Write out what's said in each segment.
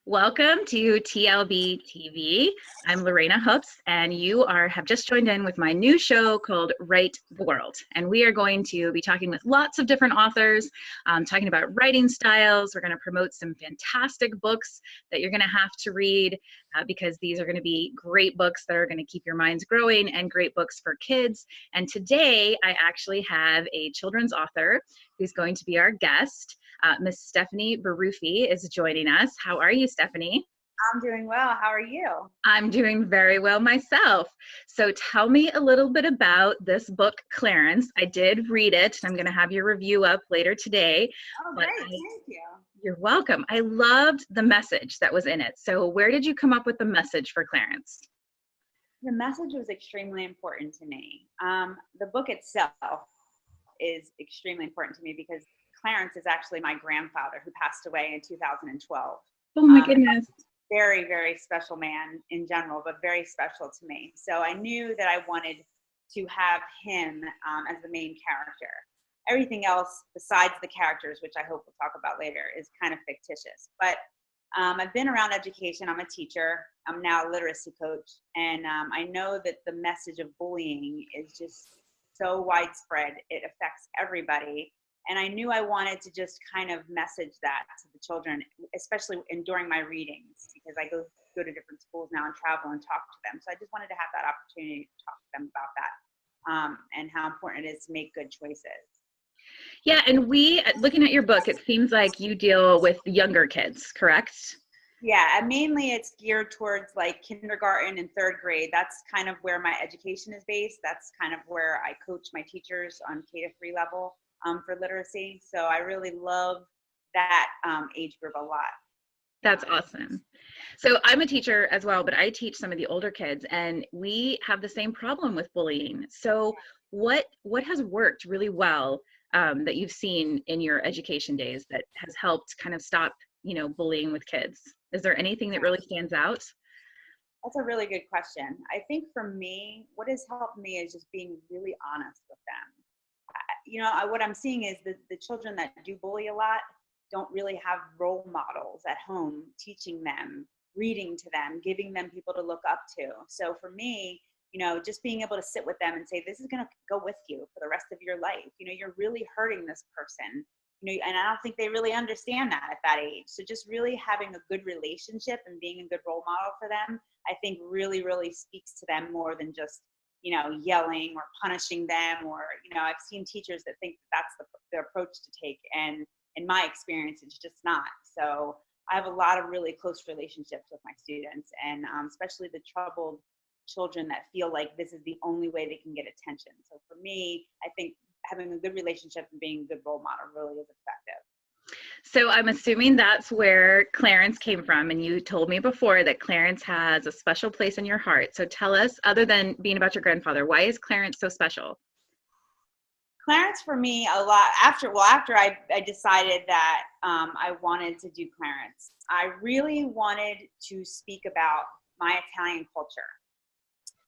Welcome to TLBTV. I'm Lorana and you have just joined in with my new show called Write the World. And we are going to be talking with lots of different authors, talking about writing styles. We're going to promote some fantastic books that you're going to have to read because these are going to be great books that are going to keep your minds growing and great books for kids. And today I actually have a children's author who's going to be our guest. Miss Stephanie Baruffi is joining us. How are you, Stephanie? I'm doing well. How are you? I'm doing very well myself. So tell me a little bit about this book, Clarence. I did read it. I'm going to have your review up later today. Oh, great. Thank you. You're welcome. I loved the message that was in it. So where did you come up with the message for Clarence? The message was extremely important to me. The book itself is extremely important to me because Clarence is actually my grandfather who passed away in 2012. Oh my goodness. Very, very special man in general, but very special to me. So I knew that I wanted to have him as the main character. Everything else besides the characters, which I hope we'll talk about later, is kind of fictitious. But I've been around education. I'm a teacher. I'm now a literacy coach. And I know that the message of bullying is just so widespread. It affects everybody. And I knew I wanted to just kind of message that to the children, especially during my readings, because I go to different schools now and travel and talk to them. So I just wanted to have that opportunity to talk to them about that and how important it is to make good choices. Yeah, and looking at your book, it seems like you deal with younger kids, correct? Yeah, and mainly it's geared towards like kindergarten and third grade. That's kind of where my education is based. That's kind of where I coach my teachers on K-3 level. For literacy. So I really love that age group a lot. That's awesome. So I'm a teacher as well, but I teach some of the older kids and we have the same problem with bullying. So what has worked really well that you've seen in your education days that has helped kind of stop, bullying with kids? Is there anything that really stands out? That's a really good question. I think for me, what has helped me is just being really honest with them. What I'm seeing is that the children that do bully a lot don't really have role models at home teaching them, reading to them, giving them people to look up to. So for me, just being able to sit with them and say, this is going to go with you for the rest of your life. You're really hurting this person. And I don't think they really understand that at that age. So just really having a good relationship and being a good role model for them, I think really, really speaks to them more than just yelling or punishing them, or, I've seen teachers that think that's the approach to take. And in my experience, it's just not. So I have a lot of really close relationships with my students, and especially the troubled children that feel like this is the only way they can get attention. So for me, I think having a good relationship and being a good role model really is effective. So I'm assuming that's where Clarence came from. And you told me before that Clarence has a special place in your heart. So tell us, other than being about your grandfather, why is Clarence so special? Clarence for me, a lot after I decided that I wanted to do Clarence, I really wanted to speak about my Italian culture.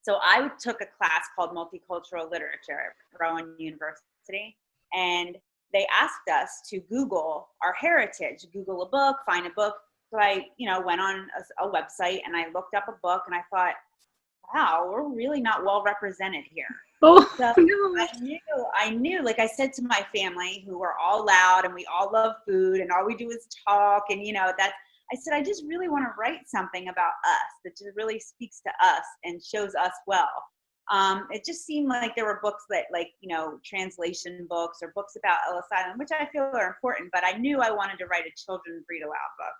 So I took a class called Multicultural Literature at Rowan University, and they asked us to Google our heritage, Google a book, find a book. So I, went on a website and I looked up a book and I thought, wow, we're really not well represented here. Oh, so no. I knew, like I said to my family, who are all loud and we all love food and all we do is talk. And, I said, I just really want to write something about us that just really speaks to us and shows us well. It just seemed like there were books that translation books or books about Ellis Island, which I feel are important, but I knew I wanted to write a children's read aloud book.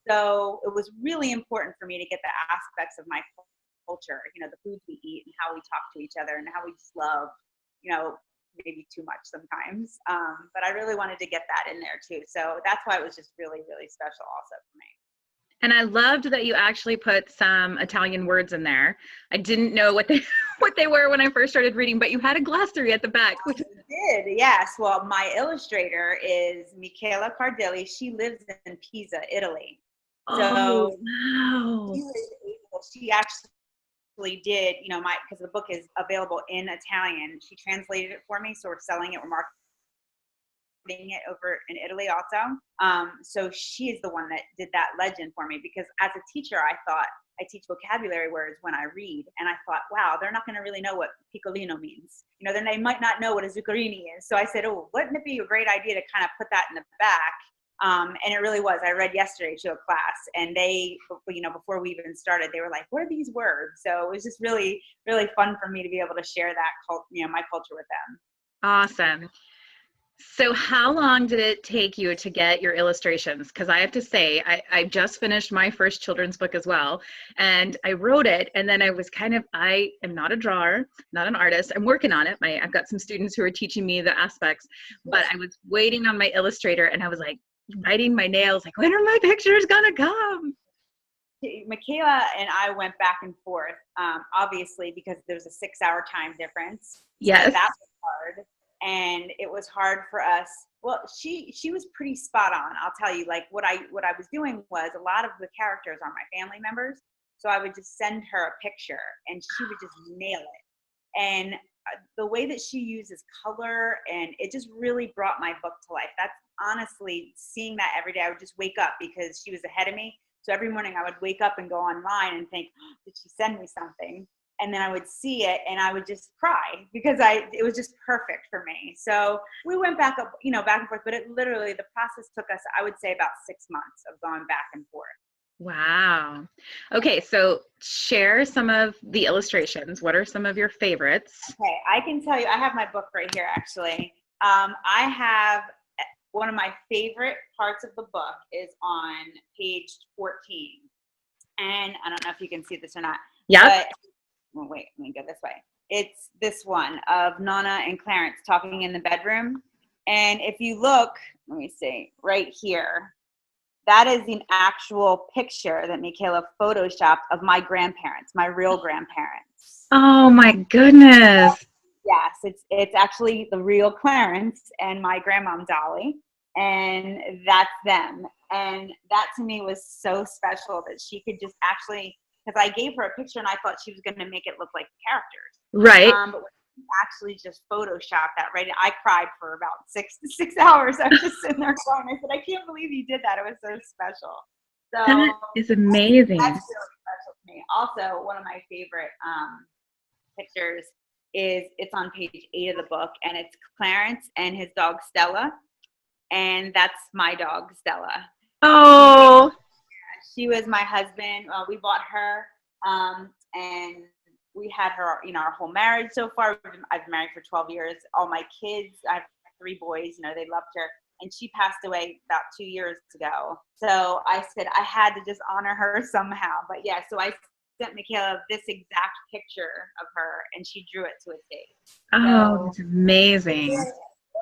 So it was really important for me to get the aspects of my culture, the foods we eat and how we talk to each other and how we just love, maybe too much sometimes. But I really wanted to get that in there too. So that's why it was just really, really special also for me. And I loved that you actually put some Italian words in there. I didn't know what they were when I first started reading, but you had a glossary at the back. I did, yes. Well, my illustrator is Michela Cardelli. She lives in Pisa, Italy. Oh, wow. She actually did, because the book is available in Italian. She translated it for me, so we're selling it. We're marketing it over in Italy also. So she is the one that did that legend for me, because as a teacher, I thought I teach vocabulary words when I read, and I thought, wow, they're not going to really know what piccolino means. You know, then they might not know what a zuccherini is. So I said, oh, wouldn't it be a great idea to kind of put that in the back? And it really was. I read yesterday to a class, and they, you know, before we even started, they were like, what are these words? So it was just really, really fun for me to be able to share that, you know, my culture with them. Awesome. So how long did it take you to get your illustrations? Because I have to say, I just finished my first children's book as well. And I wrote it, and then I was I am not a drawer, not an artist. I'm working on it. I've got some students who are teaching me the aspects, but I was waiting on my illustrator, and I was like biting my nails, like, when are my pictures gonna come? Michaela and I went back and forth, obviously, because there's a 6-hour time difference. Yes. So that was hard. And it was hard for us. Well, she was pretty spot on. I'll tell you, like what I was doing was, a lot of the characters are my family members. So I would just send her a picture, and she would just nail it. And the way that she uses color, and it just really brought my book to life. That's honestly, seeing that every day. I would just wake up, because she was ahead of me. So every morning I would wake up and go online and think, oh, did she send me something? And then I would see it, and I would just cry, because it was just perfect for me. So we went back up, you know, back and forth, but it literally, the process took us, I would say, about 6 months of going back and forth. Wow. Okay, so share some of the illustrations. What are some of your favorites? Okay, I can tell you, I have my book right here, actually. I have one of my favorite parts of the book is on page 14. And I don't know if you can see this or not. Yeah. Well, wait, let me go this way. It's this one of Nana and Clarence talking in the bedroom. And if you look, let me see, right here, that is an actual picture that Michaela photoshopped of my grandparents, my real grandparents. Oh my goodness. Yes, it's actually the real Clarence and my grandmom Dolly, and that's them. And that to me was so special, that she could just actually, because I gave her a picture and I thought she was going to make it look like characters. Right. But when she actually just photoshopped that, right? I cried for about 6 hours. I was just sitting there crying. I said, I can't believe you did that. It was so special. So That is amazing. That's really special to me. Also, one of my favorite pictures is, it's on page 8 of the book, and it's Clarence and his dog Stella. And that's my dog, Stella. Oh. She was my husband. We bought her, and we had her, you know, our whole marriage so far. I've been married for 12 years. All my kids, I have 3 boys, you know, they loved her. And she passed away about 2 years ago. So I said I had to just honor her somehow. But yeah, so I sent Michaela this exact picture of her, and she drew it to a date. Oh, So, that's amazing.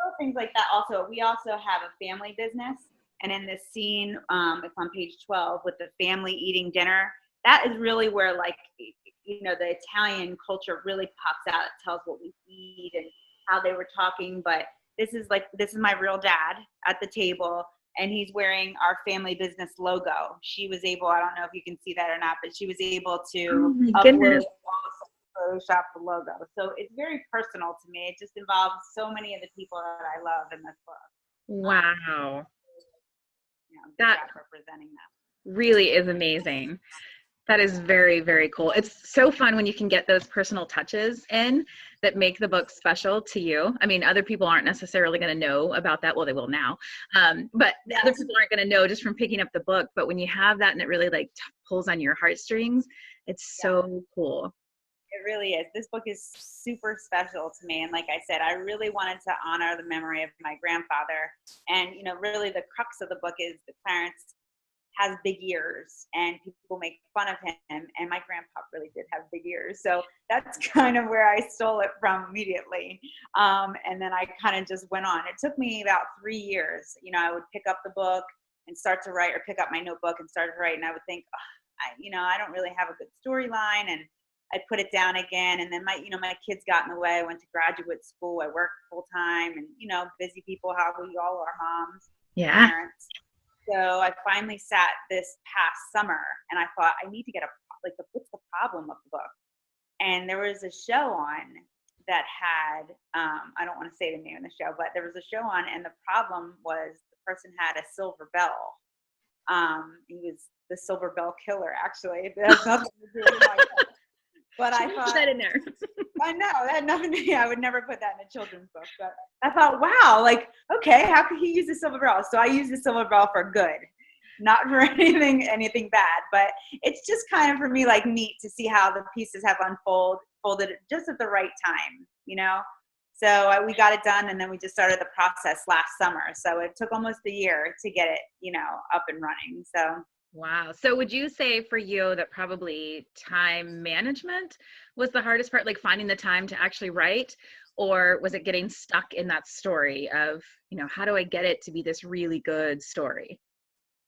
little things like that. Also, we also have a family business, and in this scene, it's on page 12 with the family eating dinner. That is really where, like, you know, the Italian culture really pops out. It tells what we eat and how they were talking. But this is my real dad at the table, and he's wearing our family business logo. She was able, I don't know if you can see that or not, but she was able to upload Photoshop the logo. So it's very personal to me. It just involves so many of the people that I love in this book. Wow. You know, That representing them really is amazing. That is very, very cool. It's so fun when you can get those personal touches in that make the book special to you. I mean, other people aren't necessarily going to know about that. Well, they will now. But yes. Other people aren't going to know just from picking up the book. But when you have that and it really like pulls on your heartstrings, it's so cool. It really is. This book is super special to me. And like I said, I really wanted to honor the memory of my grandfather. And, you know, really the crux of the book is that Clarence has big ears, and people make fun of him. And my grandpa really did have big ears. So that's kind of where I stole it from immediately. And then I kind of just went on. It took me about 3 years. You know, I would pick up the book and start to write, or pick up my notebook and start to write. And I would think, oh, I don't really have a good storyline. And I'd put it down again. And then my kids got in the way. I went to graduate school. I worked full time, and, you know, busy people, how we all are, moms, parents. So I finally sat this past summer, and I thought, I need to get what's the problem of the book? And there was a show on that had, I don't want to say the name of the show, but there was a show on, and the problem was the person had a silver bell. He was the silver bell killer, actually. It has nothing to do with my book. But I thought, put that in there. I know that had nothing to do. I would never put that in a children's book. But I thought, wow, like, okay, how could he use the silver bell? So I used the silver bell for good, not for anything bad. But it's just kind of, for me, like, neat to see how the pieces have unfolded just at the right time, you know? So we got it done, and then we just started the process last summer. So it took almost a year to get it, you know, up and running. So. Wow. So would you say for you that probably time management was the hardest part, like finding the time to actually write, or was it getting stuck in that story of, you know, how do I get it to be this really good story?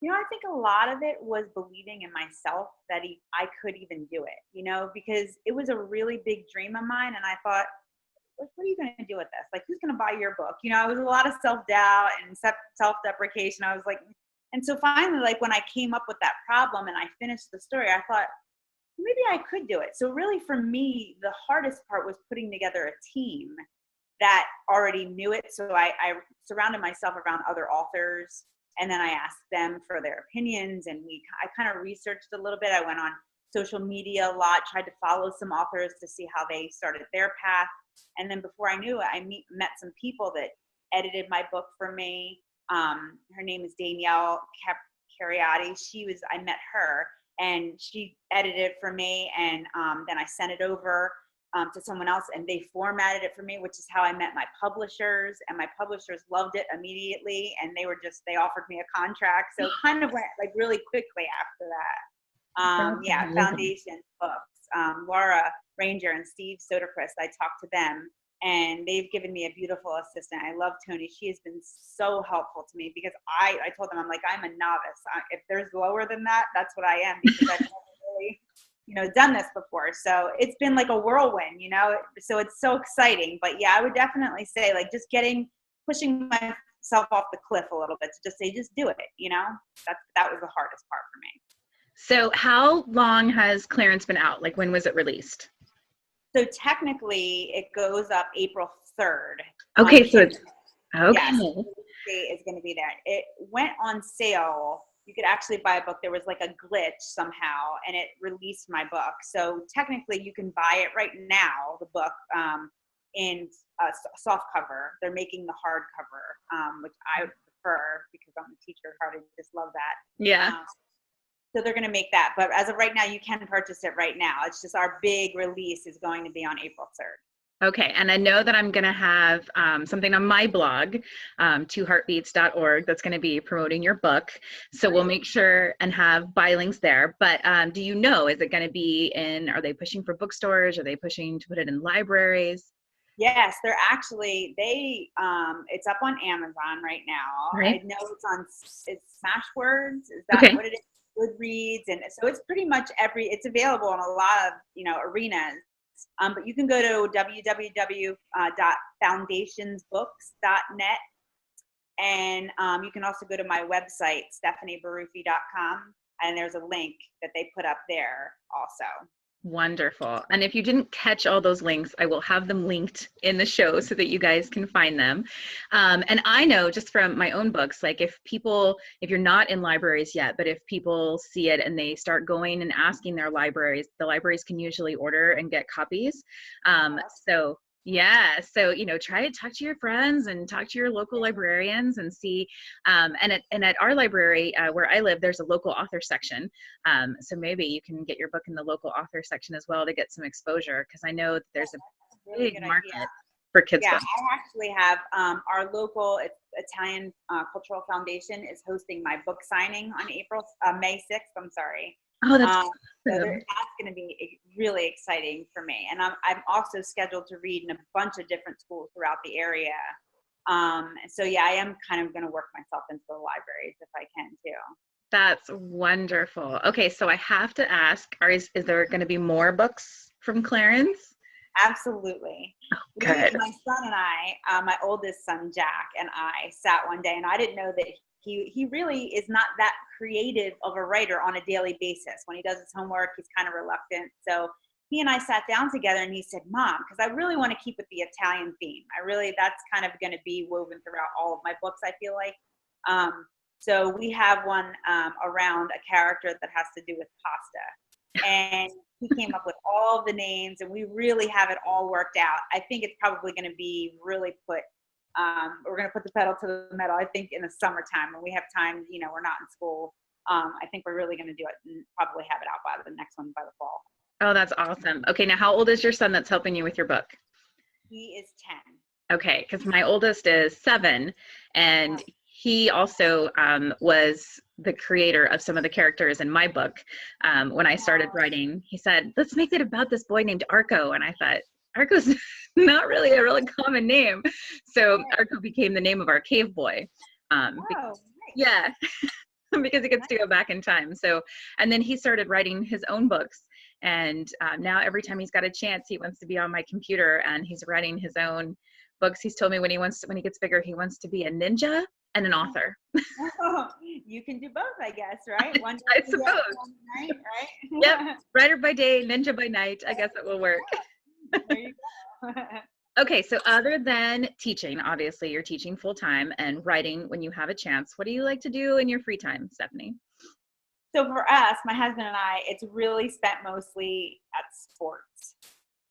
You know, I think a lot of it was believing in myself that I could even do it, you know, because it was a really big dream of mine. And I thought, like, what are you going to do with this? Like, who's going to buy your book? You know, it was a lot of self-doubt and self-deprecation. I was like, and so finally, like, when I came up with that problem and I finished the story, I thought, maybe I could do it. So really, for me, the hardest part was putting together a team that already knew it. So I surrounded myself around other authors, and then I asked them for their opinions, and I kind of researched a little bit. I went on social media a lot, tried to follow some authors to see how they started their path. And then before I knew it, I met some people that edited my book for me. Her name is Danielle Cariotti. I met her, and she edited it for me. And then I sent it over to someone else, and they formatted it for me, which is how I met my publishers. And my publishers loved it immediately, and they offered me a contract. So it kind of went like really quickly after that. Yeah, Foundation Books, Laura Ranger and Steve Soderquist. I talked to them, and they've given me a beautiful assistant. I love Tony. She has been so helpful to me, because I told them, I'm like, I'm a novice. If there's lower than that, that's what I am, because I've never really, you know, done this before. So it's been like a whirlwind, you know, so it's so exciting. But yeah, I would definitely say, like, just pushing myself off the cliff a little bit to just say, just do it, you know. That was the hardest part for me. So how long has Clarence been out? Like, when was it released? So technically, it goes up April 3rd. Okay, so it's okay. Yes, the date is going to be there. It went on sale. You could actually buy a book. There was like a glitch somehow, and it released my book. So technically, you can buy it right now, the book, in soft cover. They're making the hardcover, which I prefer because I'm a teacher. I just love that. Yeah. So they're going to make that. But as of right now, you can purchase it right now. It's just our big release is going to be on April 3rd. Okay. And I know that I'm going to have something on my blog, twoheartbeats.org, that's going to be promoting your book. So we'll make sure and have buy links there. But do you know, is it going to be are they pushing for bookstores? Are they pushing to put it in libraries? Yes, they're actually, it's up on Amazon right now. Right. I know it's Smashwords. Is that what it is? Goodreads. And so it's pretty much it's available in a lot of, you know, arenas. But you can go to www.foundationsbooks.net. And you can also go to my website, stephaniebaruffi.com. And there's a link that they put up there also. Wonderful. And if you didn't catch all those links, I will have them linked in the show so that you guys can find them. And I know just from my own books, like if you're not in libraries yet, but if people see it and they start going and asking their libraries, the libraries can usually order and get copies. So yeah, so, you know, try to talk to your friends and talk to your local librarians and see. And at our library where I live, there's a local author section. So maybe you can get your book in the local author section as well to get some exposure, because I know that there's a big market for kids. Yeah, books. I actually have our local Italian Cultural Foundation is hosting my book signing on May 6th. I'm sorry. Oh, that's so that's going to be really exciting for me. And I'm also scheduled to read in a bunch of different schools throughout the area. So yeah, I am kind of going to work myself into the libraries if I can too. That's wonderful. Okay, so I have to ask, is there going to be more books from Clarence? Absolutely. Good. My son and I, my oldest son, Jack, and I sat one day, and I didn't know that he really is not that creative of a writer on a daily basis. When he does his homework, he's kind of reluctant. So he and I sat down together and he said, Mom, because I really want to keep with the Italian theme. That's kind of going to be woven throughout all of my books, I feel like. So we have one around a character that has to do with pasta. And he came up with all the names, and we really have it all worked out. I think it's probably going to be really we're going to put the pedal to the metal, I think, in the summertime when we have time, we're not in school. I think we're really going to do it and probably have it out by the next one by the fall. Oh, that's awesome. Okay, now how old is your son that's helping you with your book? He is 10. Okay, because my oldest is 7, and he also was the creator of some of the characters in my book. When I started writing, he said, let's make it about this boy named Arco. And I thought, Arco's not really a really common name. So Arco became the name of our cave boy. Nice. Yeah, because he gets to go back in time. So, and then he started writing his own books. And now every time he's got a chance, he wants to be on my computer and he's writing his own books. He's told me when he gets bigger, he wants to be a ninja and an author. Oh, you can do both, I guess, right? One I suppose. One night, right? Yep. Writer by day, ninja by night. I guess it will work. There you go. Okay, so other than teaching, obviously you're teaching full time and writing when you have a chance. What do you like to do in your free time, Stephanie? So for us, my husband and I, it's really spent mostly at sports.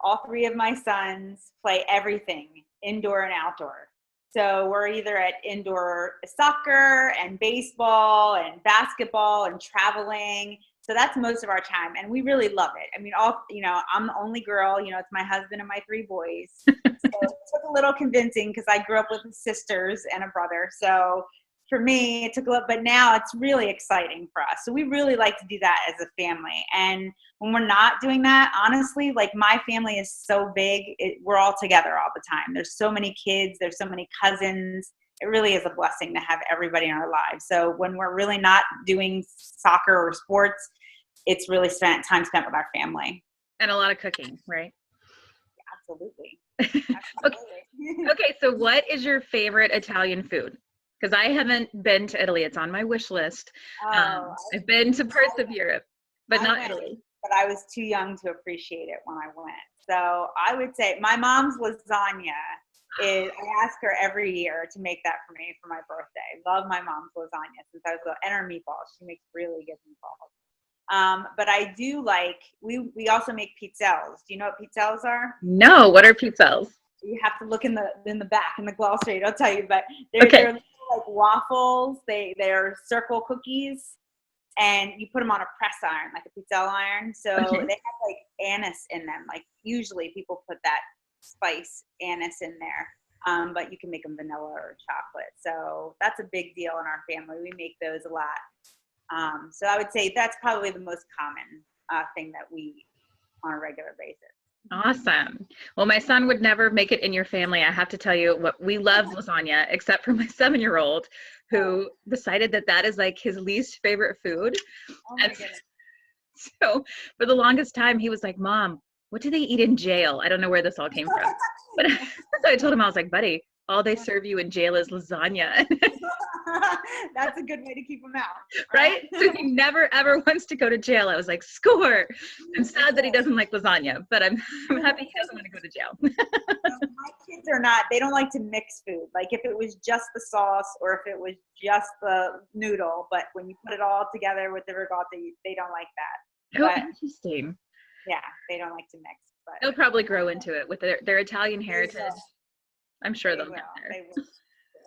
All 3 of my sons play everything, indoor and outdoor. So we're either at indoor soccer and baseball and basketball and traveling. So that's most of our time, and we really love it. I mean, I'm the only girl. It's my husband and my 3 boys. So it took a little convincing because I grew up with sisters and a brother. So for me, it took a little, but now it's really exciting for us. So we really like to do that as a family. And when we're not doing that, honestly, like my family is so big, we're all together all the time. There's so many kids, there's so many cousins. It really is a blessing to have everybody in our lives. So when we're really not doing soccer or sports, it's really time spent with our family. And a lot of cooking, right? Absolutely. Okay, so what is your favorite Italian food? Because I haven't been to Italy. It's on my wish list. I've been to parts of Europe, but not Italy. But I was too young to appreciate it when I went. So I would say my mom's lasagna I ask her every year to make that for me for my birthday. Love my mom's lasagna since I was little, and her meatballs. She makes really good meatballs. But I do like, we also make pizzelles. Do you know what pizzelles are? No, what are pizzelles? You have to look in the back in the glossary. I'll tell you, but they're like waffles. They're circle cookies, and you put them on a press iron, like a pizzelle iron. So they have like anise in them. Like usually people put that spice anise in there, but you can make them vanilla or chocolate. So that's a big deal in our family. We make those a lot. So I would say that's probably the most common thing that we eat on a regular basis. Awesome. Well, my son would never make it in your family. I have to tell you, we love lasagna, except for my 7-year-old who decided that is like his least favorite food. Oh my goodness. So for the longest time, he was like, Mom, what do they eat in jail? I don't know where this all came from. But so I told him, I was like, buddy, all they serve you in jail is lasagna. That's a good way to keep him out. Right? So he never, ever wants to go to jail. I was like, score. I'm sad that he doesn't like lasagna, but I'm happy he doesn't want to go to jail. My kids they don't like to mix food. Like if it was just the sauce or if it was just the noodle, but when you put it all together with the ricotta, they don't like that. Oh, but, interesting. Yeah, they don't like to mix. But they'll probably grow into it with their Italian heritage. I'm sure they'll get there. They will.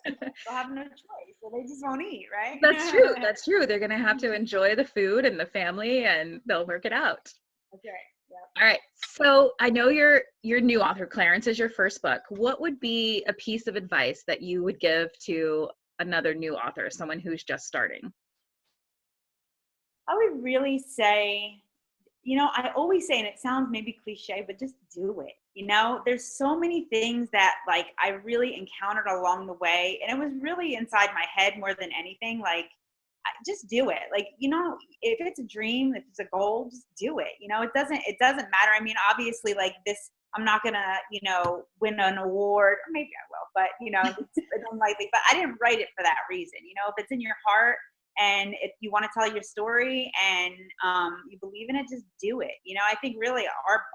They'll have no choice, so they just won't eat, right? That's true. That's true. They're going to have to enjoy the food and the family, and they'll work it out. That's right. Yep. All right. So I know you're new author. Clarence is your first book. What would be a piece of advice that you would give to another new author, someone who's just starting? I would really say, I always say, and it sounds maybe cliche, but just do it. There's so many things that like I really encountered along the way, and it was really inside my head more than anything. Like, just do it. Like, if it's a dream, if it's a goal, just do it. It doesn't matter. I mean, obviously, like this, I'm not gonna, win an award, or maybe I will, but it's unlikely. But I didn't write it for that reason. If it's in your heart And if you want to tell your story and you believe in it, just do it. You know, I think really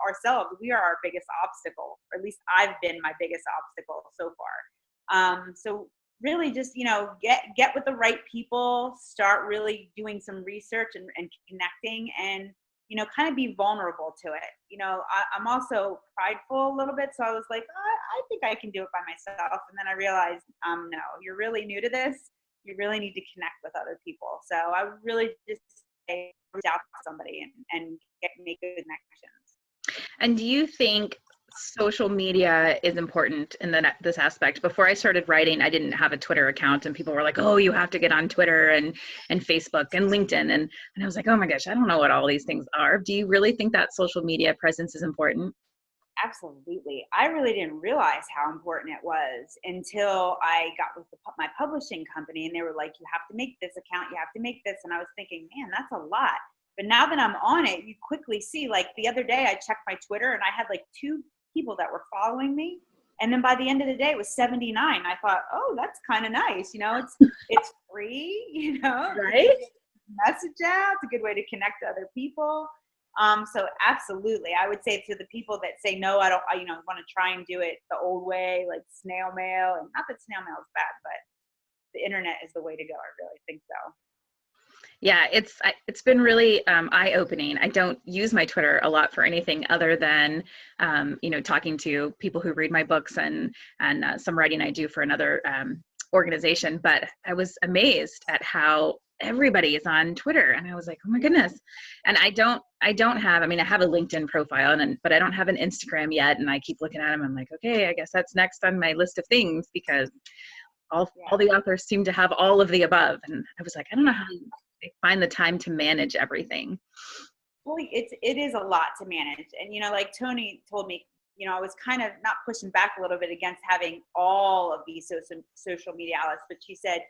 ourselves, we are our biggest obstacle, or at least I've been my biggest obstacle so far. So really just, you know, get with the right people, start really doing some research and connecting, and, you know, kind of be vulnerable to it. You know, I'm also prideful a little bit. So I was like, I think I can do it by myself. And then I realized, no, you're really new to this. You really need to connect with other people. So I would really just say, reach out to somebody and make good connections. And do you think social media is important in this aspect? Before I started writing, I didn't have a Twitter account, and people were like, oh, you have to get on Twitter and Facebook and LinkedIn. And I was like, oh my gosh, I don't know what all these things are. Do you really think that social media presence is important? Absolutely. I really didn't realize how important it was until I got with my publishing company, and they were like, you have to make this account, you have to make this. And I was thinking, man, that's a lot. But now that I'm on it, you quickly see, like the other day I checked my Twitter and I had like 2 people that were following me. And then by the end of the day, it was 79. I thought, oh, that's kind of nice. You know, it's free, you know, right? Message out. It's a good way to connect to other people. So absolutely, I would say to the people that say, no, I want to try and do it the old way, like snail mail, and not that snail mail is bad, but the internet is the way to go. I really think so. Yeah, it's been really eye-opening. I don't use my Twitter a lot for anything other than, talking to people who read my books and some writing I do for another organization. But I was amazed at how everybody is on Twitter, and I was like, oh my goodness. And I have a LinkedIn profile, but I don't have an Instagram yet. And I keep looking at them. I'm like, okay, I guess that's next on my list of things, because all the authors seem to have all of the above. And I was like, I don't know how they find the time to manage everything. Well, it is a lot to manage. And, like Tony told me, I was kind of not pushing back a little bit against having all of these social media outlets, but she said,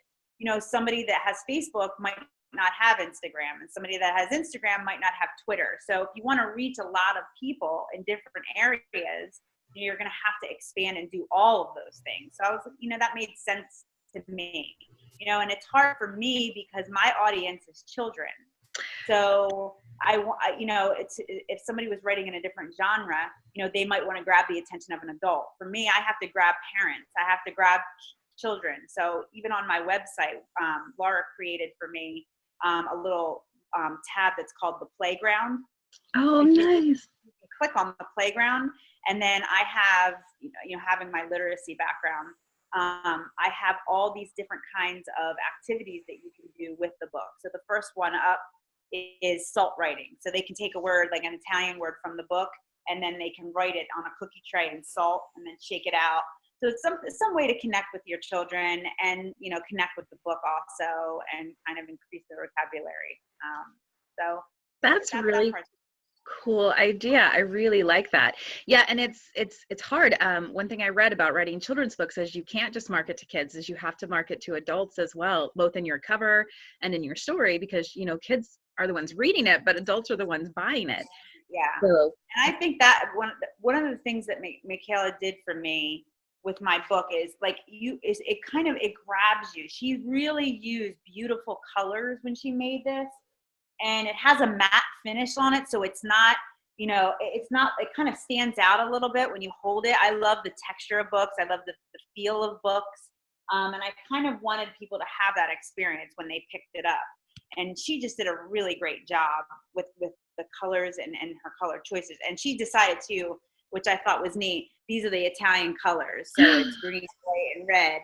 somebody that has Facebook might not have Instagram, and somebody that has Instagram might not have Twitter. So if you want to reach a lot of people in different areas, you're going to have to expand and do all of those things. So I was, that made sense to me, and it's hard for me because my audience is children. So it's, if somebody was writing in a different genre, they might want to grab the attention of an adult. For me, I have to grab parents. I have to grab children. So even on my website, Laura created for me a little tab that's called the playground. Oh, nice. You can click on the playground, and then I have, having my literacy background, I have all these different kinds of activities that you can do with the book. So the first one up is salt writing. So they can take a word, like an Italian word from the book, and then they can write it on a cookie tray in salt and then shake it out. So it's some way to connect with your children and, connect with the book also, and kind of increase their vocabulary. So that's really cool idea. I really like that. Yeah, and it's hard. One thing I read about writing children's books is you can't just market to kids, is you have to market to adults as well, both in your cover and in your story, because kids are the ones reading it, but adults are the ones buying it. Yeah. So, and I think that one of the things that Michaela did for me with my book is it grabs you. She really used beautiful colors when she made this, and it has a matte finish on it. So it's not, it kind of stands out a little bit when you hold it. I love the texture of books. I love the feel of books. And I kind of wanted people to have that experience when they picked it up. And she just did a really great job with the colors and her color choices. And she decided to, which I thought was neat, these are the Italian colors. So it's green, white, and red.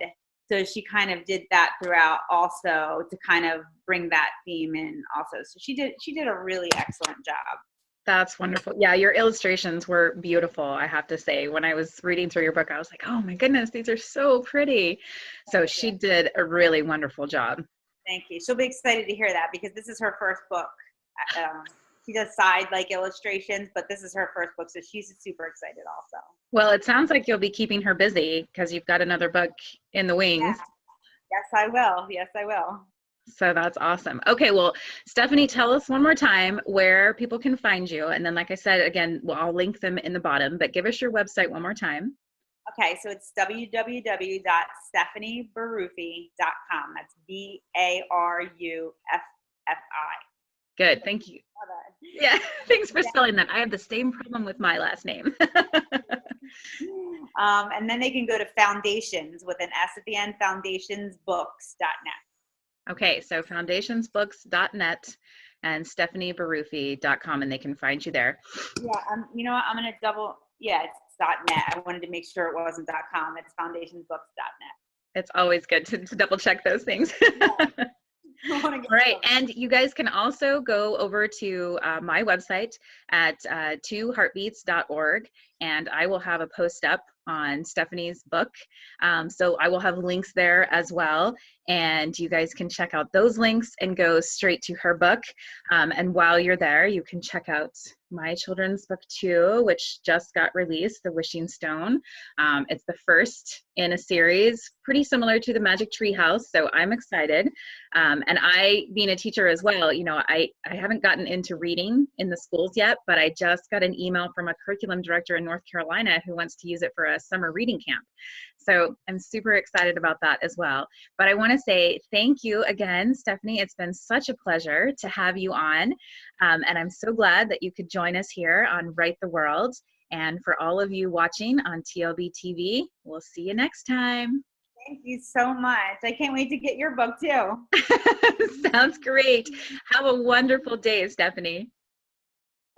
So she kind of did that throughout also to kind of bring that theme in also. So she did a really excellent job. That's wonderful. Yeah, your illustrations were beautiful, I have to say. When I was reading through your book, I was like, oh my goodness, these are so pretty. So she did a really wonderful job. Thank you. She'll be excited to hear that because this is her first book. She does side illustrations, but this is her first book, so she's super excited also. Well, it sounds like you'll be keeping her busy because you've got another book in the wings. Yeah. Yes, I will. Yes, I will. So that's awesome. Okay, well, Stephanie, tell us one more time where people can find you. And then, like I said, again, I'll link them in the bottom, but give us your website one more time. Okay, so it's www.stephaniebaruffi.com. That's Baruffi. Good, thank you. Yeah, thanks for spelling that. I have the same problem with my last name. And then they can go to foundations with an S at the end, foundationsbooks.net. Okay, so foundationsbooks.net and stephaniebaruffi.com, and they can find you there. Yeah, you know what, I'm gonna it's .net. I wanted to make sure it wasn't .com. It's foundationsbooks.net. It's always good to double check those things. All right, and you guys can also go over to my website at 2heartbeats.org, and I will have a post up on Stephanie's book. So I will have links there as well, and you guys can check out those links and go straight to her book. And while you're there, you can check out my children's book too, which just got released, The Wishing Stone. It's the first in a series, pretty similar to the Magic Tree House, so I'm excited. And I, being a teacher as well, you know, I haven't gotten into reading in the schools yet, but I just got an email from a curriculum director in North Carolina who wants to use it for a summer reading camp. So I'm super excited about that as well. But I want to say thank you again, Stephanie. It's been such a pleasure to have you on. And I'm so glad that you could join us here on Right the World. And for all of you watching on TLBTV, we'll see you next time. Thank you so much. I can't wait to get your book too. Sounds great. Have a wonderful day, Stephanie.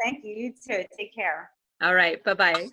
Thank you. You too. Take care. All right. Bye-bye.